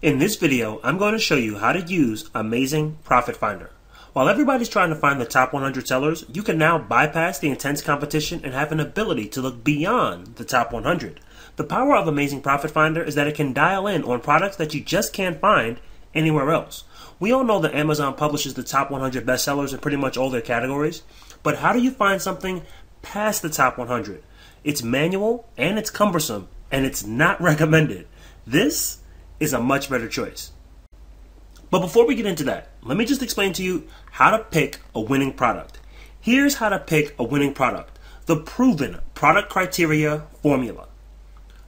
In this video, I'm going to show you how to use Amazing Profit Finder. While everybody's trying to find the top 100 sellers, you can now bypass the intense competition and have an ability to look beyond the top 100. The power of Amazing Profit Finder is that it can dial in on products that you just can't find anywhere else. We all know that Amazon publishes the top 100 bestsellers in pretty much all their categories, but how do you find something past the top 100? It's manual and it's cumbersome and it's not recommended. This is a much better choice. But before we get into that, let me just explain to you how to pick a winning product. Here's how to pick a winning product. The proven product criteria formula.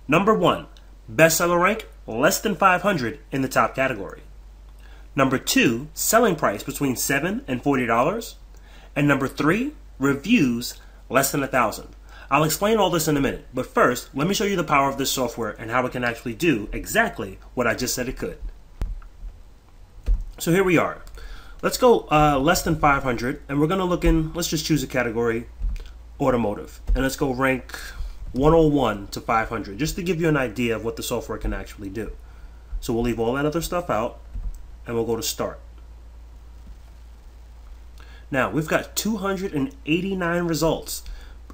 Number 1, bestseller rank less than 500 in the top category. Number 2, selling price between $7 and $40. And number 3, reviews less than 1,000. I'll explain all this in a minute, but first, let me show you the power of this software and how it can actually do exactly what I just said it could. So here we are. Let's go less than 500, and we're going to look in, let's just choose a category, automotive, and let's go rank 101 to 500, just to give you an idea of what the software can actually do. So we'll leave all that other stuff out, and we'll go to start. Now, we've got 289 results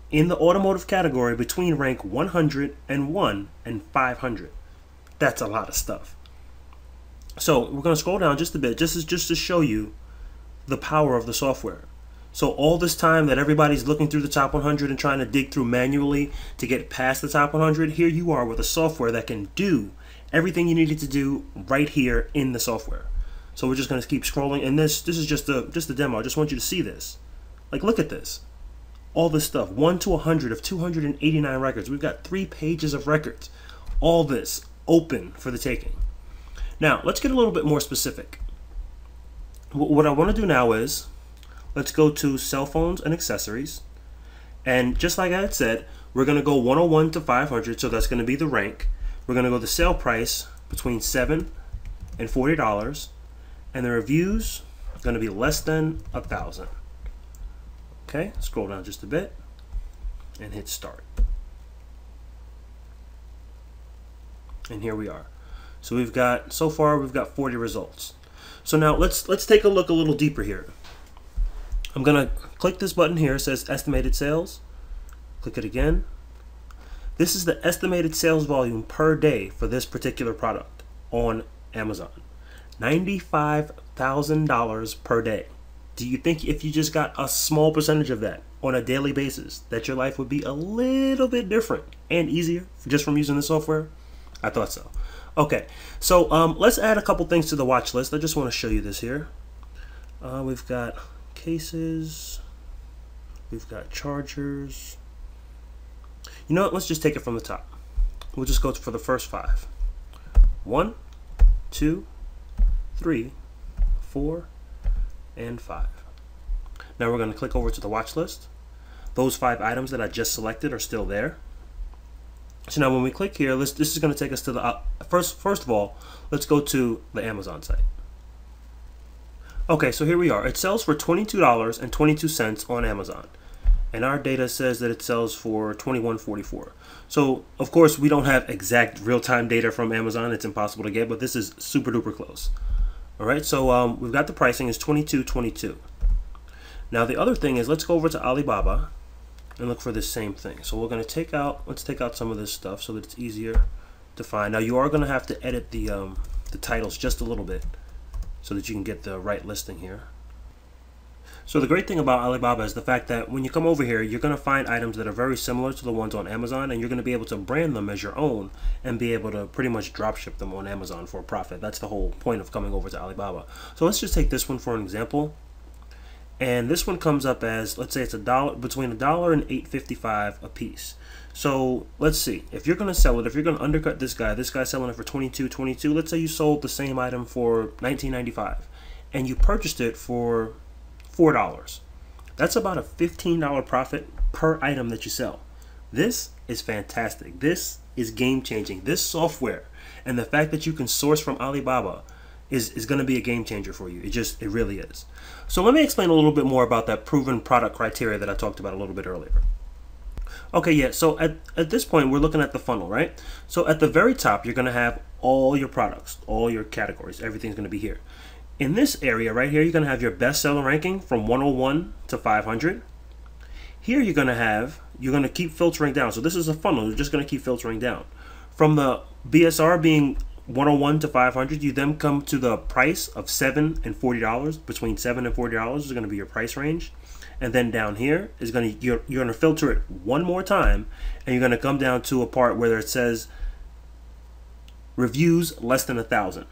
in the automotive category between rank 101 and 500. That's a lot of stuff. So we're going to scroll down just a bit, just to show you the power of the software. So all this time that everybody's looking through the top 100 and trying to dig through manually to get past the top 100, here you are with a software that can do everything you needed to do right here in the software. So we're just going to keep scrolling, and this is just a demo. I just want you to see this. Like, look at this. All this stuff, 1 to 100 of 289 records. We've got 3 pages of records. All this open for the taking. Now, let's get a little bit more specific. What I want to do now is, let's go to cell phones and accessories. And just like I had said, we're going to go 101 to 500, so that's going to be the rank. We're going to go the sale price between $7 and $40. And the reviews are going to be less than 1,000. Okay, scroll down just a bit and hit start. And here we are. So so far we've got 40 results. So now let's take a look a little deeper here. I'm gonna click this button here. It says estimated sales. Click it again. This is the estimated sales volume per day for this particular product on Amazon. $95,000 per day. Do you think if you just got a small percentage of that on a daily basis, that your life would be a little bit different and easier just from using the software? I thought so. Okay, so let's add a couple things to the watch list. I just want to show you this here. We've got cases. We've got chargers. You know what? Let's just take it from the top. We'll just go for the first 5. 1, 2, 3, 4, and 5. Now we're going to click over to the watch list. Those 5 items that I just selected are still there. So now when we click here, this is going to take us to the first of all, let's go to the Amazon site. Okay, so here we are. It sells for $22.22 on Amazon, and our data says that it sells for $21.44. So of course we don't have exact real-time data from Amazon. It's impossible to get, but this is super duper close. All right, so we've got the pricing is $22.22. Now the other thing is, let's go over to Alibaba and look for this same thing. So we're going to let's take out some of this stuff so that it's easier to find. Now you are going to have to edit the titles just a little bit so that you can get the right listing here. So the great thing about Alibaba is the fact that when you come over here, you're going to find items that are very similar to the ones on Amazon, and you're going to be able to brand them as your own and be able to pretty much drop ship them on Amazon for a profit. That's the whole point of coming over to Alibaba. So let's just take this one for an example. And this one comes up as, let's say it's between $1 and $8.55 a piece. So let's see, if you're going to sell it, if you're going to undercut this guy's selling it for $22.22. Let's say you sold the same item for $19.95 and you purchased it for $4. That's about a $15 profit per item that you sell. This is fantastic. This is game changing. This software and the fact that you can source from Alibaba is going to be a game changer for you. It really is. So let me explain a little bit more about that proven product criteria that I talked about a little bit earlier. Okay, yeah, so at this point, we're looking at the funnel, right? So at the very top, you're going to have all your products, all your categories, everything's going to be here. In this area right here, you're going to have your bestseller ranking from 101 to 500. Here you're going to keep filtering down. So this is a funnel. You're just going to keep filtering down. From the BSR being 101 to 500, you then come to the price of $7 and $40. Between $7 and $40 is going to be your price range. And then down here is you're going to filter it one more time, and you're going to come down to a part where it says reviews less than 1,000.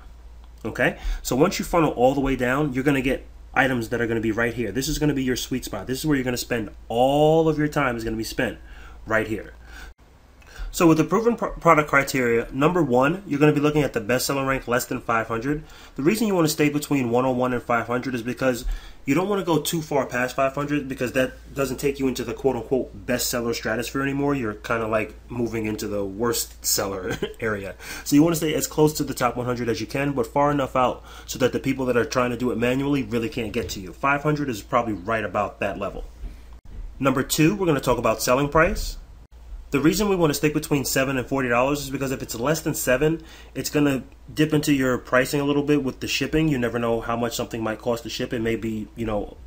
Okay, so once you funnel all the way down, you're going to get items that are going to be right here. This is going to be your sweet spot. This is where you're going to spend all of your time is going to be spent right here. So with the proven product criteria, number one, you're going to be looking at the bestseller rank less than 500. The reason you want to stay between 101 and 500 is because you don't want to go too far past 500, because that doesn't take you into the quote-unquote bestseller stratosphere anymore. You're kind of like moving into the worst seller area. So you want to stay as close to the top 100 as you can, but far enough out so that the people that are trying to do it manually really can't get to you. 500 is probably right about that level. Number two, we're going to talk about selling price. The reason we want to stick between $7 and $40 is because if it's less than $7, it's going to dip into your pricing a little bit with the shipping. You never know how much something might cost to ship. It may be,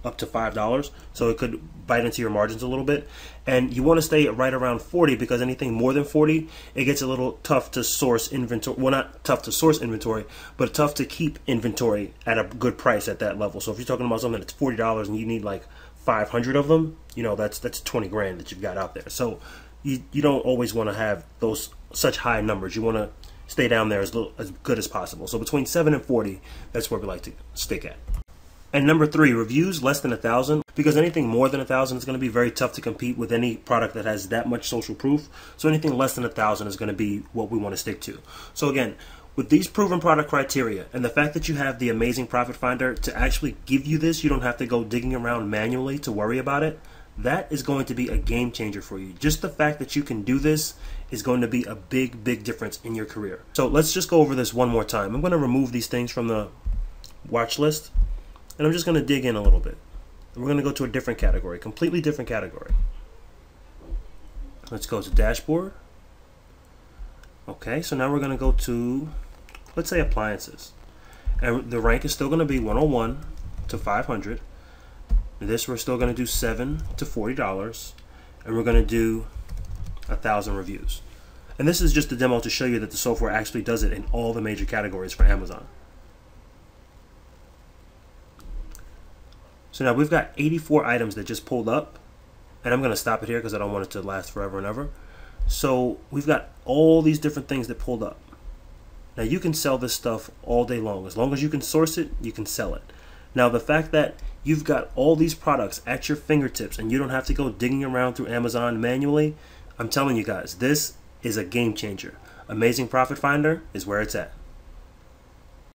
up to $5. So it could bite into your margins a little bit. And you want to stay right around 40, because anything more than 40, it gets a little tough to source inventory. Well, not tough to source inventory, but tough to keep inventory at a good price at that level. So if you're talking about something that's $40 and you need like 500 of them, that's 20 grand that you've got out there. So you don't always want to have those such high numbers. You want to stay down there as good as possible. So between 7 and 40, that's where we like to stick at. And number three, reviews less than 1,000, because anything more than 1,000 is going to be very tough to compete with any product that has that much social proof. So anything less than 1,000 is going to be what we want to stick to. So again, with these proven product criteria and the fact that you have the amazing Profit Finder to actually give you this, you don't have to go digging around manually to worry about it. That is going to be a game changer for you. Just the fact that you can do this is going to be a big, big difference in your career. So let's just go over this one more time. I'm going to remove these things from the watch list, and I'm just going to dig in a little bit. And we're going to go to a different category, completely different category. Let's go to dashboard. Okay, so now we're going to go to, let's say, appliances. And the rank is still going to be 101 to 500. This we're still going to do $7 to $40, and we're going to do 1,000 reviews. And this is just a demo to show you that the software actually does it in all the major categories for Amazon. So now we've got 84 items that just pulled up, and I'm going to stop it here because I don't want it to last forever and ever. So we've got all these different things that pulled up. Now you can sell this stuff all day long. As long as you can source it, you can sell it. Now the fact that you've got all these products at your fingertips and you don't have to go digging around through Amazon manually, I'm telling you guys, this is a game changer. Amazing Profit Finder is where it's at.